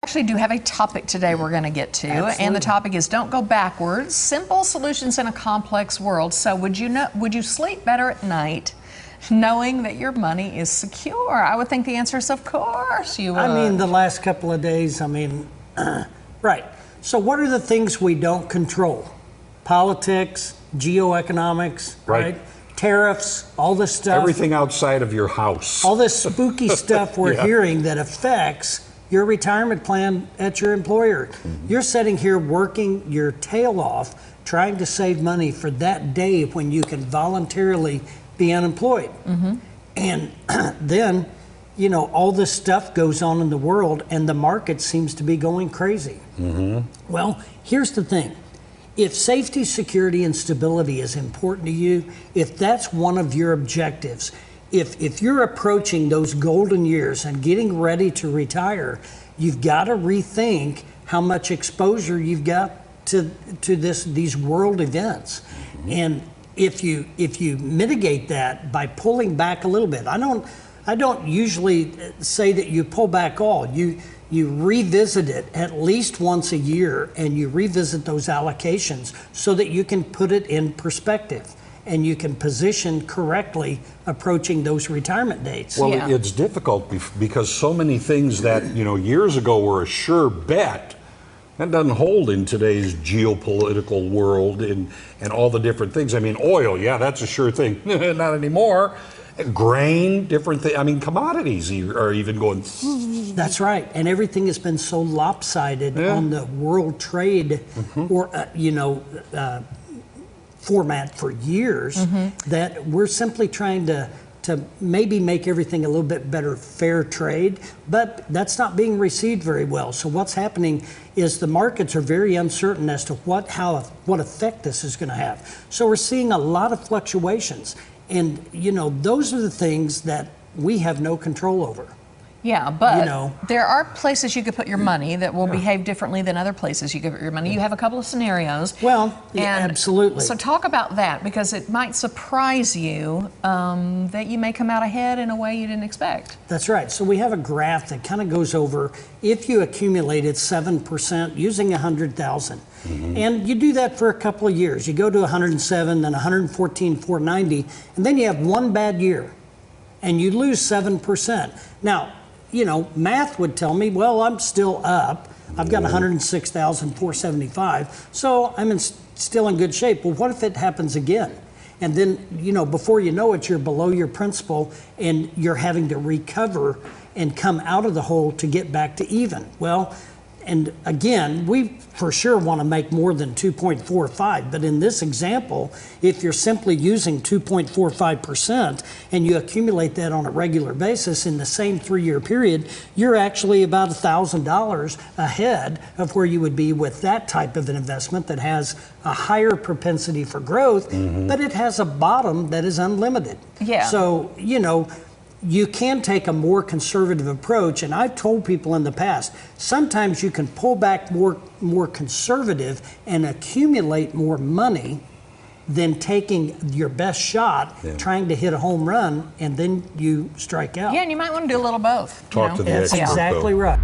actually do have a topic today we're going to get to, and the topic is don't go backwards, simple solutions in a complex world. So would you sleep better at night knowing that your money is secure? I would think the answer is of course you would. I mean, the last couple of days, right. So what are the things we don't control? Politics, geoeconomics, right? Tariffs, all this stuff. Everything outside of your house. All this spooky stuff we're hearing that affects your retirement plan at your employer. You're sitting here working your tail off, trying to save money for that day when you can voluntarily be unemployed. And then, you know, all this stuff goes on in the world and the market seems to be going crazy. Well, here's the thing. If safety, security, and stability is important to you, if that's one of your objectives, if you're approaching those golden years and getting ready to retire, you've got to rethink how much exposure you've got to these world events. And if you mitigate that by pulling back a little bit, I don't usually say that you pull back all. You revisit it at least once a year, and you revisit those allocations so that you can put it in perspective and you can position correctly approaching those retirement dates. Well, it's difficult because so many things that, you know, years ago were a sure bet, that doesn't hold in today's geopolitical world and all the different things. I mean, oil, yeah, that's a sure thing. Not anymore. Grain, different things. I mean, commodities are even going. That's right. And everything has been so lopsided on the world trade or, format for years that we're simply trying to maybe make everything a little bit better fair trade, but that's not being received very well. So what's happening is the markets are very uncertain as to what effect this is going to have. So we're seeing a lot of fluctuations. And, you know, those are the things that we have no control over. Yeah, but there are places you could put your money that will behave differently than other places you could put your money. You have a couple of scenarios. Well, absolutely. So talk about that, because it might surprise you that you may come out ahead in a way you didn't expect. That's right. So we have a graph that kind of goes over if you accumulated 7% using 100,000. And you do that for a couple of years. You go to 107, then 114, 490, and then you have one bad year and you lose 7%. Now, you know, math would tell me, well, I'm still up. I've got 106,475, so I'm still in good shape. Well, what if it happens again? And then, you know, before you know it, you're below your principal and you're having to recover and come out of the hole to get back to even. Well, and again, we for sure want to make more than 2.45, but in this example, if you're simply using 2.45% and you accumulate that on a regular basis in the same 3-year period, you're actually about $1,000 ahead of where you would be with that type of an investment that has a higher propensity for growth, but it has a bottom that is unlimited. So, you know, you can take a more conservative approach, and I've told people in the past, sometimes you can pull back more conservative and accumulate more money than taking your best shot, trying to hit a home run, and then you strike out. Yeah, and you might want to do a little both. Talk to the That's exactly right.